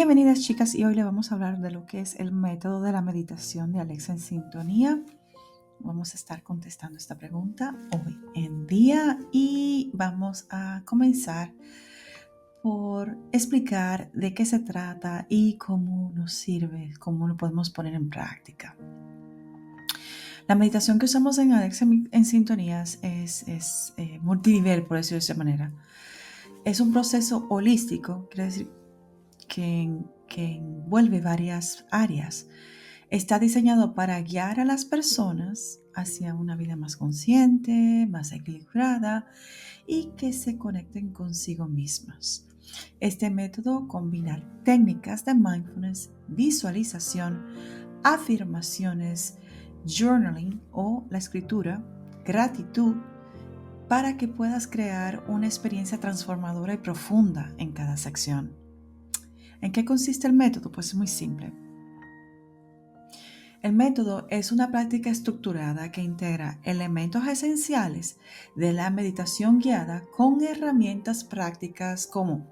Bienvenidas chicas y hoy le vamos a hablar de lo que es el método de la meditación de Alexa en Sintonía. Vamos a estar contestando esta pregunta hoy en día y vamos a comenzar por explicar de qué se trata y cómo nos sirve, cómo lo podemos poner en práctica. La meditación que usamos en Alexa en Sintonías es multinivel, por decirlo de esa manera. Es un proceso holístico, quiere decir que envuelve varias áreas. Está diseñado para guiar a las personas hacia una vida más consciente, más equilibrada y que se conecten consigo mismas. Este método combina técnicas de mindfulness, visualización, afirmaciones, journaling o la escritura, gratitud, para que puedas crear una experiencia transformadora y profunda en cada sección. ¿En qué consiste el método? Pues es muy simple. El método es una práctica estructurada que integra elementos esenciales de la meditación guiada con herramientas prácticas como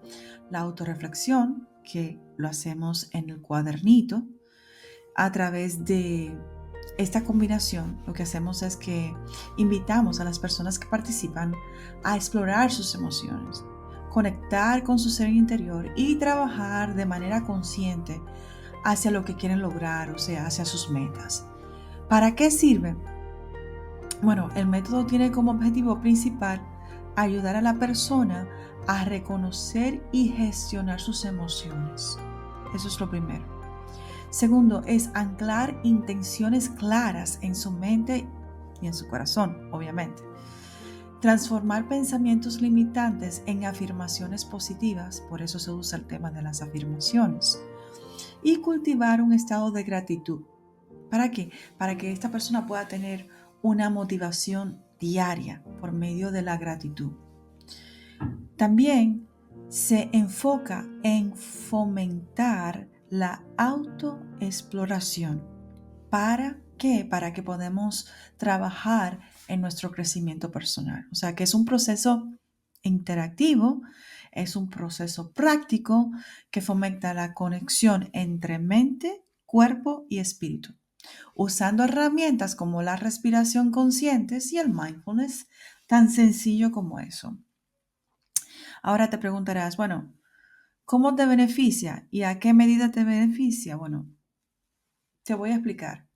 la autorreflexión, que lo hacemos en el cuadernito. A través de esta combinación, lo que hacemos es que invitamos a las personas que participan a explorar sus emociones, conectar con su ser interior y trabajar de manera consciente hacia lo que quieren lograr, o sea, hacia sus metas. ¿Para qué sirve? Bueno, el método tiene como objetivo principal ayudar a la persona a reconocer y gestionar sus emociones. Eso es lo primero. Segundo, es anclar intenciones claras en su mente y en su corazón, obviamente. Transformar pensamientos limitantes en afirmaciones positivas, por eso se usa el tema de las afirmaciones. Y cultivar un estado de gratitud. ¿Para qué? Para que esta persona pueda tener una motivación diaria por medio de la gratitud. También se enfoca en fomentar la autoexploración. ¿Para qué? Para que podamos trabajar en nuestro crecimiento personal. O sea, que es un proceso interactivo, es un proceso práctico que fomenta la conexión entre mente, cuerpo y espíritu, usando herramientas como la respiración consciente y el mindfulness, tan sencillo como eso. Ahora te preguntarás, bueno, ¿cómo te beneficia y a qué medida te beneficia? Bueno, te voy a explicar.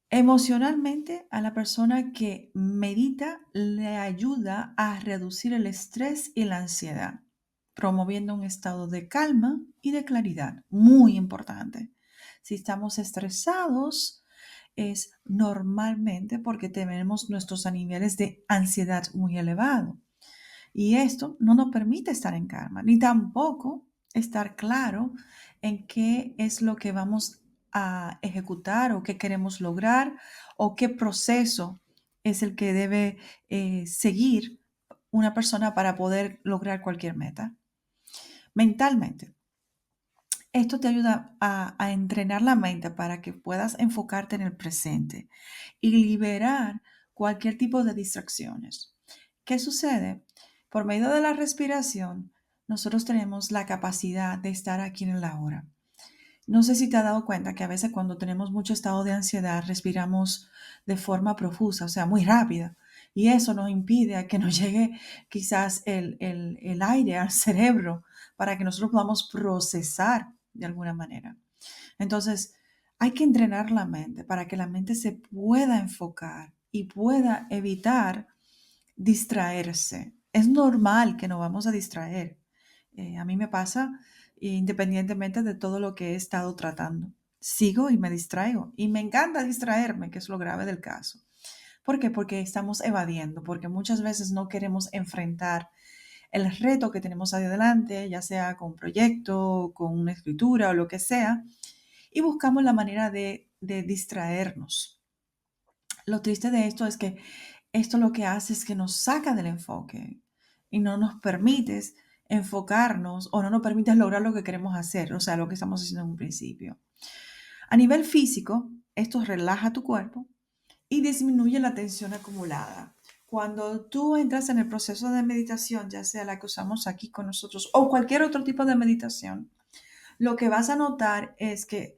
Emocionalmente, a la persona que medita le ayuda a reducir el estrés y la ansiedad, promoviendo un estado de calma y de claridad. Muy importante. Si estamos estresados, es normalmente porque tenemos nuestros niveles de ansiedad muy elevados. Y esto no nos permite estar en calma, ni tampoco estar claro en qué es lo que vamos a ejecutar o qué queremos lograr o qué proceso es el que debe seguir una persona para poder lograr cualquier meta. Mentalmente, esto te ayuda a entrenar la mente para que puedas enfocarte en el presente y liberar cualquier tipo de distracciones. ¿Qué sucede? Por medio de la respiración, nosotros tenemos la capacidad de estar aquí en la hora. No sé si te has dado cuenta que a veces cuando tenemos mucho estado de ansiedad respiramos de forma profusa, o sea, muy rápida. Y eso nos impide a que nos llegue quizás el aire al cerebro para que nosotros podamos procesar de alguna manera. Entonces, hay que entrenar la mente para que la mente se pueda enfocar y pueda evitar distraerse. Es normal que nos vamos a distraer. A mí me pasa independientemente de todo lo que he estado tratando. Sigo y me distraigo. Y me encanta distraerme, que es lo grave del caso. ¿Por qué? Porque estamos evadiendo, porque muchas veces no queremos enfrentar el reto que tenemos ahí adelante, ya sea con un proyecto, con una escritura o lo que sea, y buscamos la manera de distraernos. Lo triste de esto es que esto lo que hace es que nos saca del enfoque y no nos permites enfocarnos o no nos permites lograr lo que queremos hacer, o sea, lo que estamos haciendo en un principio. A nivel físico, esto relaja tu cuerpo y disminuye la tensión acumulada. Cuando tú entras en el proceso de meditación, ya sea la que usamos aquí con nosotros o cualquier otro tipo de meditación, lo que vas a notar es que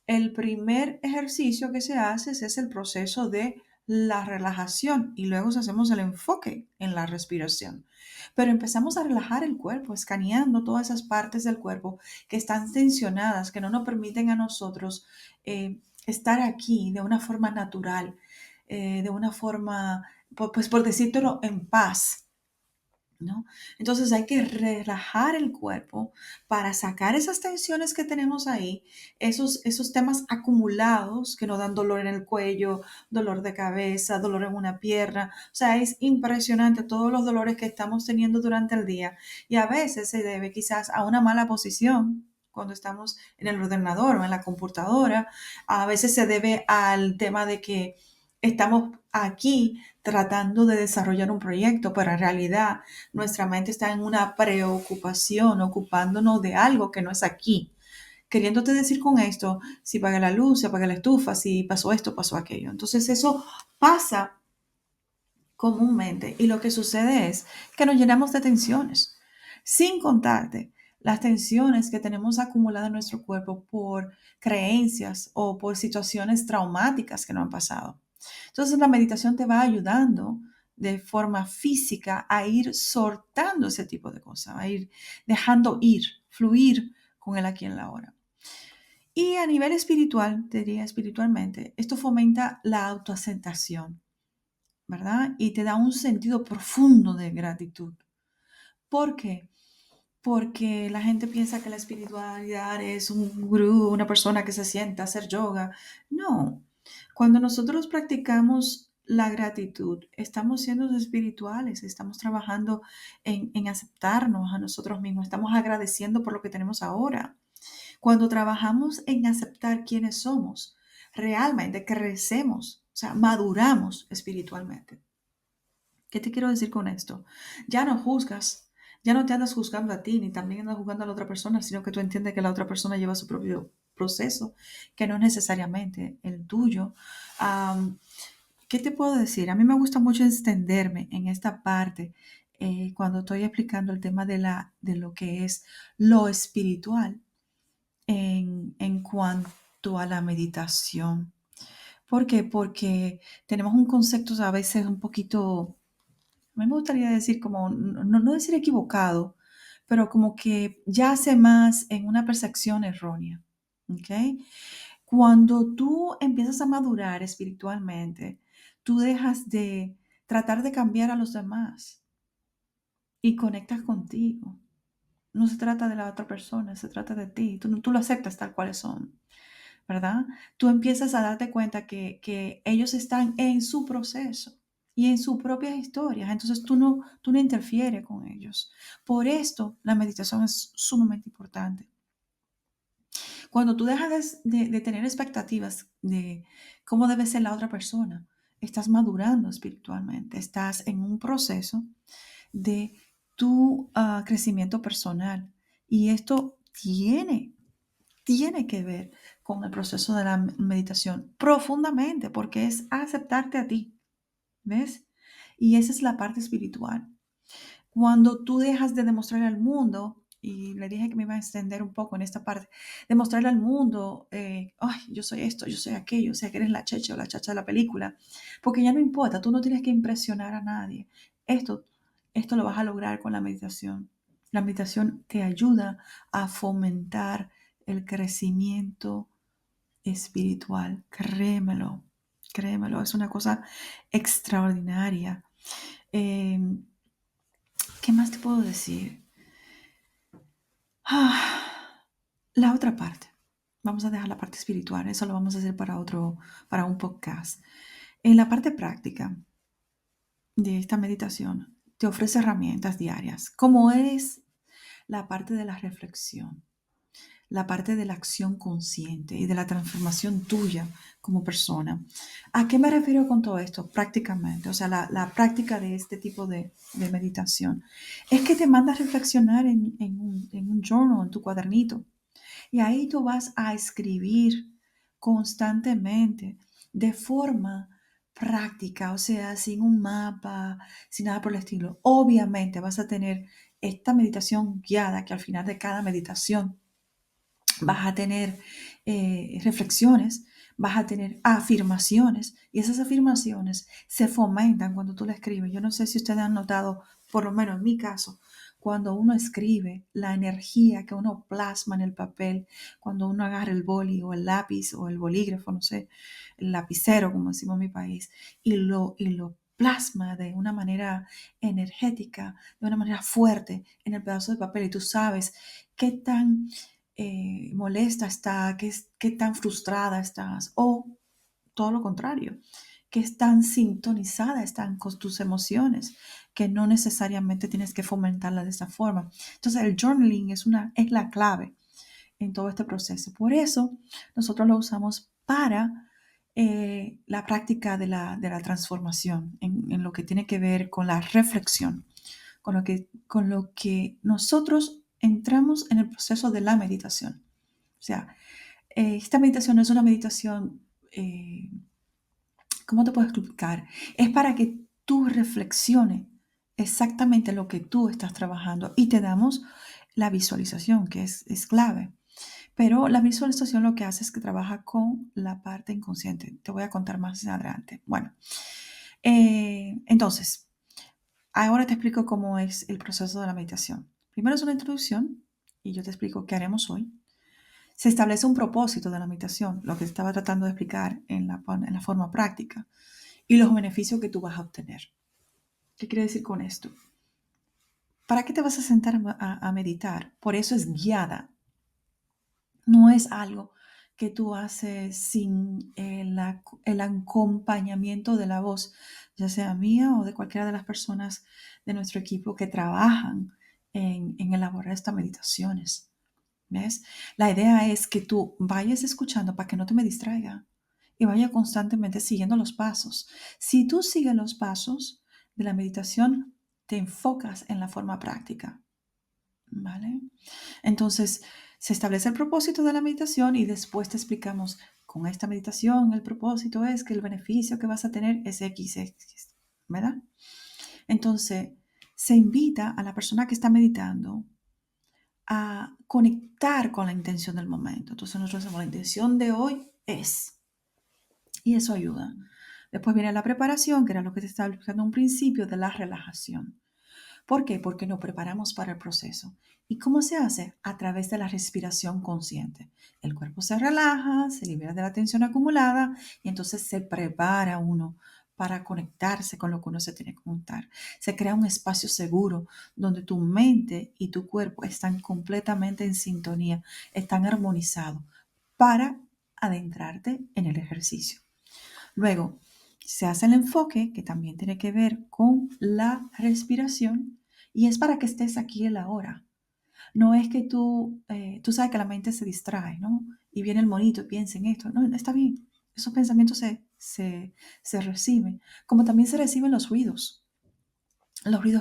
el primer ejercicio que se hace es el proceso de la relajación y luego hacemos el enfoque en la respiración. Pero empezamos a relajar el cuerpo, escaneando todas esas partes del cuerpo que están tensionadas, que no nos permiten a nosotros estar aquí de una forma natural, de una forma, pues por decírtelo, en paz. ¿No? Entonces hay que relajar el cuerpo para sacar esas tensiones que tenemos ahí, esos temas acumulados que nos dan dolor en el cuello, dolor de cabeza, dolor en una pierna. O sea, es impresionante todos los dolores que estamos teniendo durante el día y a veces se debe quizás a una mala posición. Cuando estamos en el ordenador o en la computadora, a veces se debe al tema de que estamos aquí tratando de desarrollar un proyecto, pero en realidad nuestra mente está en una preocupación, ocupándonos de algo que no es aquí. Queriéndote decir con esto, si apaga la luz, si apaga la estufa, si pasó esto, pasó aquello. Entonces eso pasa comúnmente y lo que sucede es que nos llenamos de tensiones, sin contarte las tensiones que tenemos acumuladas en nuestro cuerpo por creencias o por situaciones traumáticas que nos han pasado. Entonces la meditación te va ayudando de forma física a ir soltando ese tipo de cosas, a ir dejando ir, fluir con el aquí en la hora. Y a nivel espiritual, te diría espiritualmente, esto fomenta la autoaceptación, ¿verdad? Y te da un sentido profundo de gratitud. ¿Por qué? Porque la gente piensa que la espiritualidad es un gurú, una persona que se sienta a hacer yoga. No, cuando nosotros practicamos la gratitud, estamos siendo espirituales, estamos trabajando en aceptarnos a nosotros mismos, estamos agradeciendo por lo que tenemos ahora. Cuando trabajamos en aceptar quiénes somos, realmente crecemos, o sea, maduramos espiritualmente. ¿Qué te quiero decir con esto? Ya no juzgas, ya no te andas juzgando a ti, ni también andas juzgando a la otra persona, sino que tú entiendes que la otra persona lleva su propio proceso, que no es necesariamente el tuyo. Am, ¿Qué te puedo decir? A mí me gusta mucho extenderme en esta parte cuando estoy explicando el tema de lo que es lo espiritual en cuanto a la meditación. ¿Por qué? Porque tenemos un concepto a veces un poquito, a mí me gustaría decir como, no decir equivocado, pero como que yace más en una percepción errónea. ¿Ok? Cuando tú empiezas a madurar espiritualmente, tú dejas de tratar de cambiar a los demás y conectas contigo. No se trata de la otra persona, se trata de ti. Tú lo aceptas tal cuales son, ¿verdad? Tú empiezas a darte cuenta que ellos están en su proceso y en sus propias historias. Entonces tú no interfieres con ellos. Por esto la meditación es sumamente importante. Cuando tú dejas de tener expectativas de cómo debe ser la otra persona, estás madurando espiritualmente, estás en un proceso de tu crecimiento personal. Y esto tiene que ver con el proceso de la meditación profundamente, porque es aceptarte a ti, ¿ves? Y esa es la parte espiritual. Cuando tú dejas de demostrarle al mundo, y le dije que me iba a extender un poco en esta parte, demostrarle al mundo, ay, yo soy esto, yo soy aquello, o sea, que eres la checha o la chacha de la película, porque ya no importa, tú no tienes que impresionar a nadie. Esto, esto lo vas a lograr con la meditación. La meditación te ayuda a fomentar el crecimiento espiritual. Créemelo, es una cosa extraordinaria. Em, ¿Qué más te puedo decir? Ah, la otra parte. Vamos a dejar la parte espiritual. Eso lo vamos a hacer para un podcast. En la parte práctica de esta meditación, te ofrece herramientas diarias, como es la parte de la reflexión, la parte de la acción consciente y de la transformación tuya como persona. ¿A qué me refiero con todo esto? Prácticamente, o sea, la práctica de este tipo de meditación es que te manda a reflexionar en un journal, en tu cuadernito. Y ahí tú vas a escribir constantemente de forma práctica, o sea, sin un mapa, sin nada por el estilo. Obviamente vas a tener esta meditación guiada que al final de cada meditación vas a tener reflexiones, vas a tener afirmaciones y esas afirmaciones se fomentan cuando tú la escribes. Yo no sé si ustedes han notado, por lo menos en mi caso, cuando uno escribe, la energía que uno plasma en el papel, cuando uno agarra el boli o el lápiz o el bolígrafo, no sé, el lapicero, como decimos en mi país, y lo plasma de una manera energética, de una manera fuerte en el pedazo de papel y tú sabes qué tan molesta está, qué tan frustrada estás, o todo lo contrario, qué tan sintonizada están con tus emociones, que no necesariamente tienes que fomentarla de esa forma. Entonces, el journaling es la clave en todo este proceso. Por eso, nosotros lo usamos para la práctica de la transformación, en lo que tiene que ver con la reflexión, con lo que nosotros entramos en el proceso de la meditación. O sea, esta meditación no es una meditación, ¿cómo te puedo explicar? Es para que tú reflexiones exactamente lo que tú estás trabajando y te damos la visualización, que es clave. Pero la visualización lo que hace es que trabaja con la parte inconsciente. Te voy a contar más adelante. Bueno, entonces, ahora te explico cómo es el proceso de la meditación. Primero es una introducción y yo te explico qué haremos hoy. Se establece un propósito de la meditación, lo que estaba tratando de explicar en la forma práctica, y los beneficios que tú vas a obtener. ¿Qué quiere decir con esto? ¿Para qué te vas a sentar a meditar? Por eso es guiada. No es algo que tú haces sin el acompañamiento de la voz, ya sea mía o de cualquiera de las personas de nuestro equipo que trabajan en elaborar estas meditaciones. ¿Ves? La idea es que tú vayas escuchando para que no te me distraiga y vaya constantemente siguiendo los pasos. Si tú sigues los pasos de la meditación, te enfocas en la forma práctica, ¿vale? Entonces, se establece el propósito de la meditación y después te explicamos, con esta meditación el propósito es que el beneficio que vas a tener es X, ¿verdad? Entonces, se invita a la persona que está meditando a conectar con la intención del momento. Entonces nosotros hacemos la intención de hoy es, y eso ayuda. Después viene la preparación, que era lo que te estaba explicando en un principio, de la relajación. ¿Por qué? Porque nos preparamos para el proceso. ¿Y cómo se hace? A través de la respiración consciente. El cuerpo se relaja, se libera de la tensión acumulada y entonces se prepara uno para conectarse con lo que uno se tiene que conectar. Se crea un espacio seguro donde tu mente y tu cuerpo están completamente en sintonía, están armonizados para adentrarte en el ejercicio. Luego, se hace el enfoque, que también tiene que ver con la respiración, y es para que estés aquí en la hora. No es que tú sabes que la mente se distrae, ¿no? Y viene el monito y piensa en esto. No, está bien. Esos pensamientos se reciben, como también se reciben los ruidos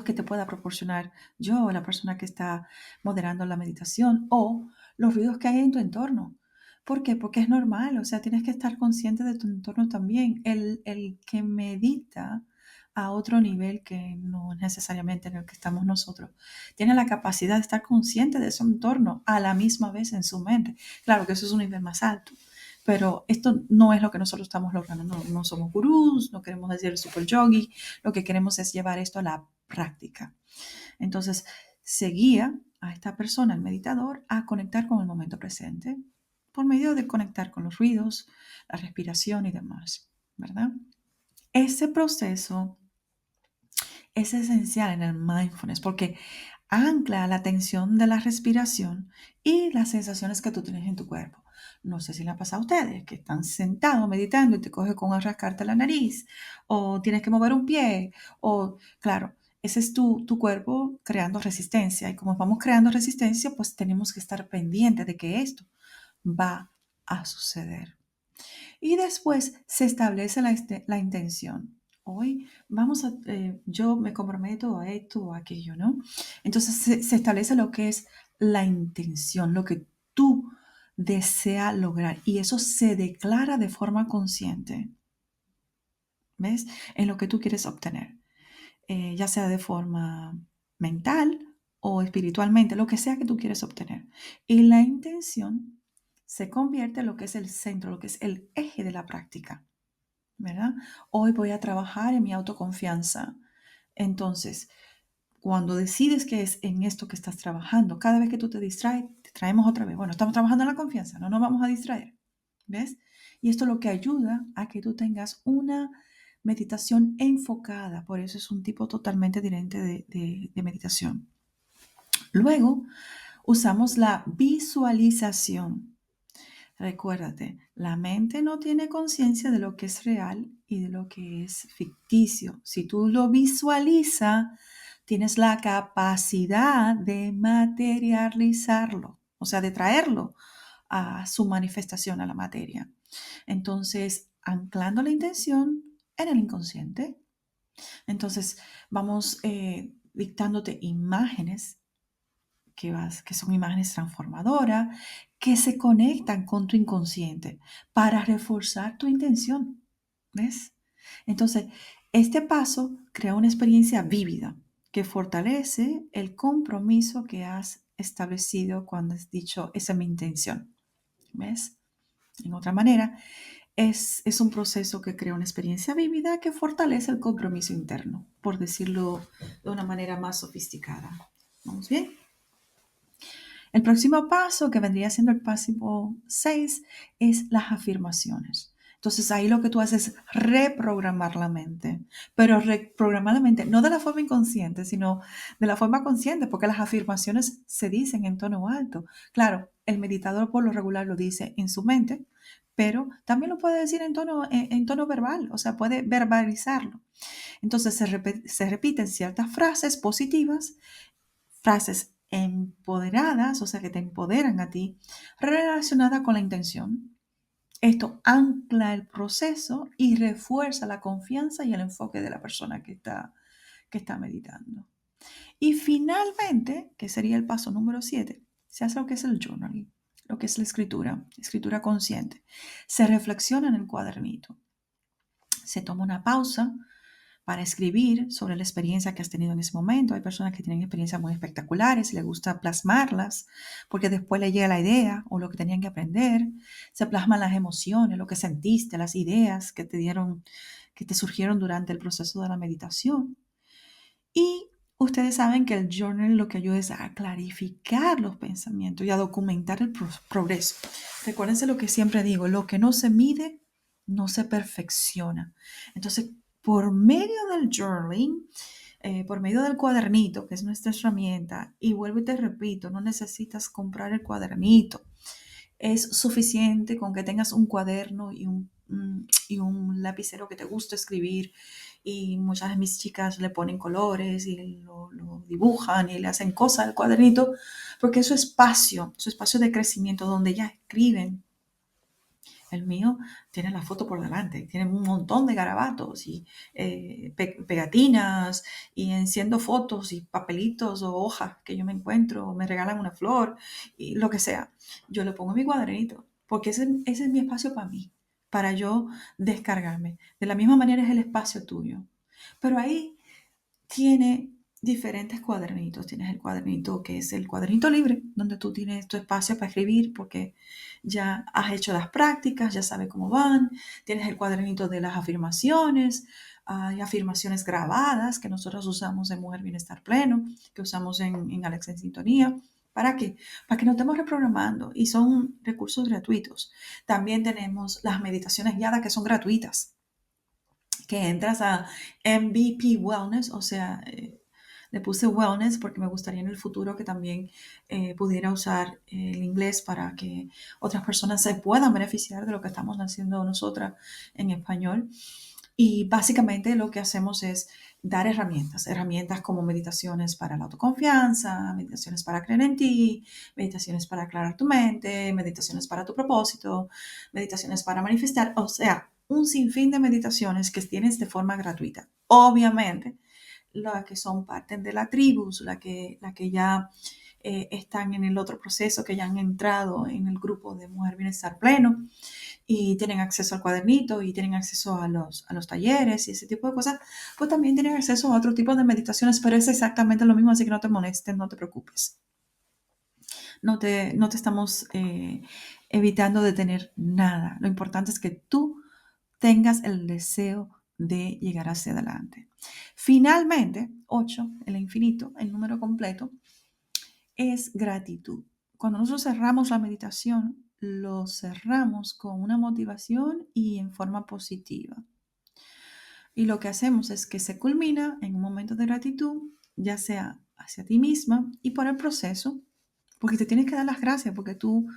que te pueda proporcionar yo o la persona que está moderando la meditación o los ruidos que hay en tu entorno. ¿Por qué? Porque es normal, o sea, tienes que estar consciente de tu entorno también. El que medita a otro nivel que no es necesariamente en el que estamos nosotros, tiene la capacidad de estar consciente de su entorno a la misma vez en su mente. Claro que eso es un nivel más alto, pero esto no es lo que nosotros estamos logrando. No, no somos gurús, no queremos decir super yogi, lo que queremos es llevar esto a la práctica. Entonces, se guía a esta persona, el meditador, a conectar con el momento presente por medio de conectar con los ruidos, la respiración y demás, ¿verdad? Ese proceso es esencial en el mindfulness porque ancla la atención de la respiración y las sensaciones que tú tienes en tu cuerpo. No sé si le ha pasado a ustedes que están sentados meditando y te coge con a rascarte la nariz o tienes que mover un pie o, claro, ese es tu cuerpo creando resistencia y como vamos creando resistencia, pues tenemos que estar pendientes de que esto va a suceder. Y después se establece la intención. Hoy yo me comprometo a esto o a aquello, ¿no? Entonces se establece lo que es la intención, lo que tú deseas lograr y eso se declara de forma consciente, ¿ves? En lo que tú quieres obtener, ya sea de forma mental o espiritualmente, lo que sea que tú quieres obtener. Y la intención se convierte en lo que es el centro, lo que es el eje de la práctica, ¿verdad? Hoy voy a trabajar en mi autoconfianza. Entonces, cuando decides que es en esto que estás trabajando, cada vez que tú te distraes, te traemos otra vez. Bueno, estamos trabajando en la confianza, no nos vamos a distraer. ¿Ves? Y esto lo que ayuda a que tú tengas una meditación enfocada. Por eso es un tipo totalmente diferente de meditación. Luego, usamos la visualización. Recuérdate, la mente no tiene conciencia de lo que es real y de lo que es ficticio. Si tú lo visualizas, tienes la capacidad de materializarlo, o sea, de traerlo a su manifestación a la materia. Entonces, anclando la intención en el inconsciente. Entonces, vamos dictándote imágenes que son imágenes transformadoras, que se conectan con tu inconsciente para reforzar tu intención. ¿Ves? Entonces, este paso crea una experiencia vívida que fortalece el compromiso que has establecido cuando has dicho, esa es mi intención. ¿Ves? En otra manera, es un proceso que crea una experiencia vívida que fortalece el compromiso interno, por decirlo de una manera más sofisticada. ¿Vamos bien? El próximo paso, que vendría siendo el paso 6, es las afirmaciones. Entonces ahí lo que tú haces es reprogramar la mente, pero reprogramar la mente no de la forma inconsciente, sino de la forma consciente, porque las afirmaciones se dicen en tono alto. Claro, el meditador por lo regular lo dice en su mente, pero también lo puede decir en tono verbal, o sea, puede verbalizarlo. Entonces se repiten ciertas frases positivas, frases empoderadas, o sea, que te empoderan a ti, relacionadas con la intención. Esto ancla el proceso y refuerza la confianza y el enfoque de la persona que está meditando. Y finalmente, que sería el paso número 7, se hace lo que es el journaling, lo que es la escritura consciente. Se reflexiona en el cuadernito. Se toma una pausa para escribir sobre la experiencia que has tenido en ese momento. Hay personas que tienen experiencias muy espectaculares y les gusta plasmarlas porque después le llega la idea o lo que tenían que aprender. Se plasman las emociones, lo que sentiste, las ideas que te dieron, que te surgieron durante el proceso de la meditación. Y ustedes saben que el journal lo que ayuda es a clarificar los pensamientos y a documentar el progreso. Recuérdense lo que siempre digo, lo que no se mide no se perfecciona. Entonces, por medio del journaling, por medio del cuadernito, que es nuestra herramienta, y vuelvo y te repito, no necesitas comprar el cuadernito. Es suficiente con que tengas un cuaderno y un lapicero que te guste escribir. Y muchas de mis chicas le ponen colores y lo dibujan y le hacen cosas al cuadernito, porque es su espacio de crecimiento donde ellas escriben. El mío tiene la foto por delante, tiene un montón de garabatos y pegatinas y enciendo fotos y papelitos o hojas que yo me encuentro, o me regalan una flor y lo que sea. Yo le pongo en mi cuadernito porque ese es mi espacio para mí, para yo descargarme. De la misma manera es el espacio tuyo. Pero ahí tiene diferentes cuadernitos. Tienes el cuadernito que es el cuadernito libre, donde tú tienes tu espacio para escribir porque ya has hecho las prácticas, ya sabes cómo van. Tienes el cuadernito de las afirmaciones. Hay afirmaciones grabadas que nosotros usamos en Mujer Bienestar Pleno, que usamos en Alexa en Sintonía. ¿Para qué? Para que nos estemos reprogramando y son recursos gratuitos. También tenemos las meditaciones guiadas que son gratuitas, que entras a MVP Wellness, o sea, le puse wellness porque me gustaría en el futuro que también pudiera usar el inglés para que otras personas se puedan beneficiar de lo que estamos haciendo nosotras en español. Y básicamente lo que hacemos es dar herramientas como meditaciones para la autoconfianza, meditaciones para creer en ti, meditaciones para aclarar tu mente, meditaciones para tu propósito, meditaciones para manifestar, o sea, un sinfín de meditaciones que tienes de forma gratuita. Obviamente, las que son parte de la tribu, la que ya están en el otro proceso, que ya han entrado en el grupo de Mujer Bienestar Pleno y tienen acceso al cuadernito y tienen acceso a los talleres y ese tipo de cosas, pues también tienen acceso a otro tipo de meditaciones, pero es exactamente lo mismo, así que no te molestes, no te preocupes. No te estamos evitando detener nada. Lo importante es que tú tengas el deseo de llegar hacia adelante. Finalmente, 8, el infinito, el número completo, es gratitud. Cuando nosotros cerramos la meditación, lo cerramos con una motivación y en forma positiva. Y lo que hacemos es que se culmina en un momento de gratitud, ya sea hacia ti misma y por el proceso, porque te tienes que dar las gracias porque tú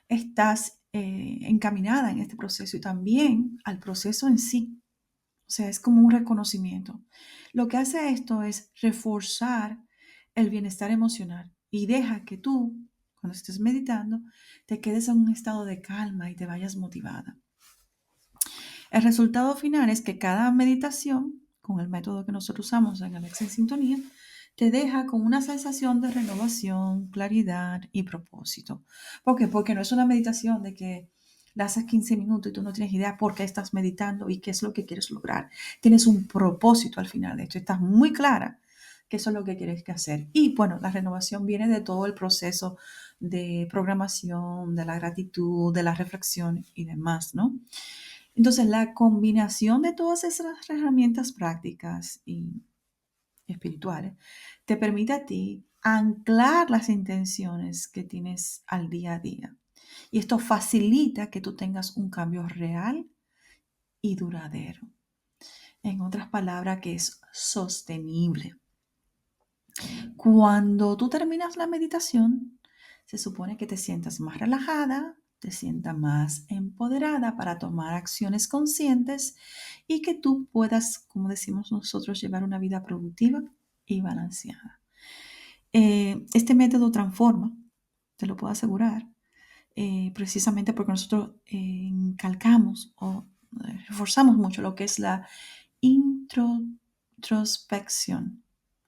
estás encaminada en este proceso y también al proceso en sí. O sea, es como un reconocimiento. Lo que hace esto es reforzar el bienestar emocional y deja que tú, cuando estés meditando, te quedes en un estado de calma y te vayas motivada. El resultado final es que cada meditación, con el método que nosotros usamos en Alexa en Sintonía, te deja con una sensación de renovación, claridad y propósito. ¿Por qué? Porque no es una meditación de que la haces 15 minutos y tú no tienes idea por qué estás meditando y qué es lo que quieres lograr. Tienes un propósito al final de esto. Estás muy clara que eso es lo que quieres que hacer. Y bueno, la renovación viene de todo el proceso de programación, de la gratitud, de la reflexión y demás, ¿no? Entonces, la combinación de todas esas herramientas prácticas y espirituales te permite a ti anclar las intenciones que tienes al día a día. Y esto facilita que tú tengas un cambio real y duradero. En otras palabras, que es sostenible. Cuando tú terminas la meditación, se supone que te sientas más relajada, te sientas más empoderada para tomar acciones conscientes y que tú puedas, como decimos nosotros, llevar una vida productiva y balanceada. Este método transforma, te lo puedo asegurar, precisamente porque nosotros calcamos o reforzamos mucho lo que es la introspección,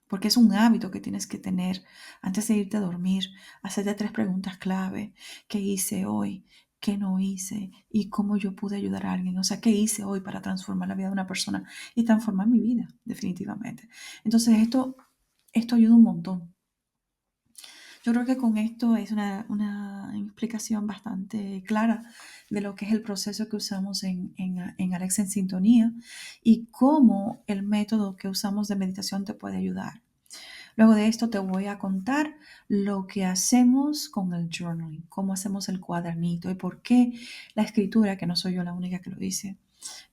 porque es un hábito que tienes que tener antes de irte a dormir, hacerte 3 preguntas clave. ¿Qué hice hoy? ¿Qué no hice? ¿Y cómo yo pude ayudar a alguien? O sea, ¿qué hice hoy para transformar la vida de una persona y transformar mi vida, definitivamente? Entonces, esto ayuda un montón. Yo creo que con esto es una explicación bastante clara de lo que es el proceso que usamos en Alexa en Sintonía y cómo el método que usamos de meditación te puede ayudar. Luego de esto te voy a contar lo que hacemos con el journaling, cómo hacemos el cuadernito y por qué la escritura, que no soy yo la única que lo dice,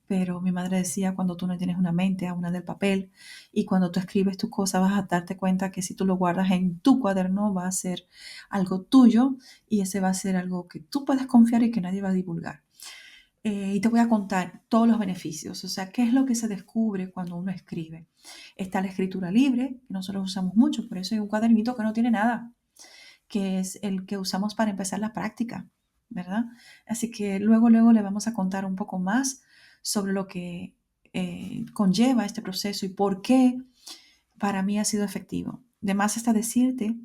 pero mi madre decía, cuando tú no tienes una mente, a una del papel, y cuando tú escribes tus cosas vas a darte cuenta que si tú lo guardas en tu cuaderno va a ser algo tuyo y ese va a ser algo que tú puedas confiar y que nadie va a divulgar. Y te voy a contar todos los beneficios, o sea, qué es lo que se descubre cuando uno escribe. Está la escritura libre, que nosotros usamos mucho, por eso hay un cuadernito que no tiene nada, que es el que usamos para empezar la práctica, ¿verdad? Así que luego le vamos a contar un poco más sobre lo que conlleva este proceso y por qué para mí ha sido efectivo. De más está decirte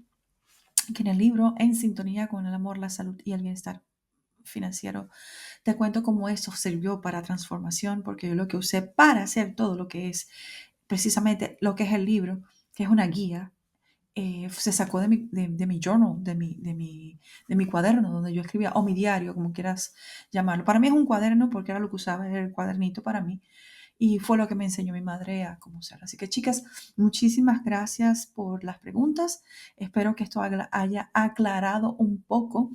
que en el libro En sintonía con el amor, la salud y el bienestar financiero, te cuento cómo eso sirvió para transformación, porque yo lo que usé para hacer todo lo que es precisamente lo que es el libro, que es una guía, se sacó de mi journal, de mi cuaderno donde yo escribía, o mi diario, como quieras llamarlo. Para mí es un cuaderno porque era lo que usaba, era el cuadernito para mí. Y fue lo que me enseñó mi madre a cómo usarlo. Así que chicas, muchísimas gracias por las preguntas. Espero que esto haya aclarado un poco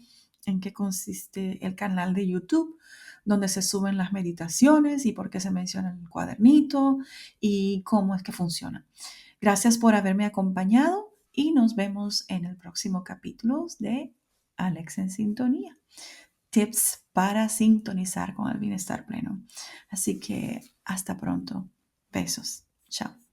en qué consiste el canal de YouTube, donde se suben las meditaciones y por qué se menciona en el cuadernito y cómo es que funciona. Gracias por haberme acompañado y nos vemos en el próximo capítulo de Alex en Sintonía. Tips para sintonizar con el bienestar pleno. Así que hasta pronto. Besos. Chao.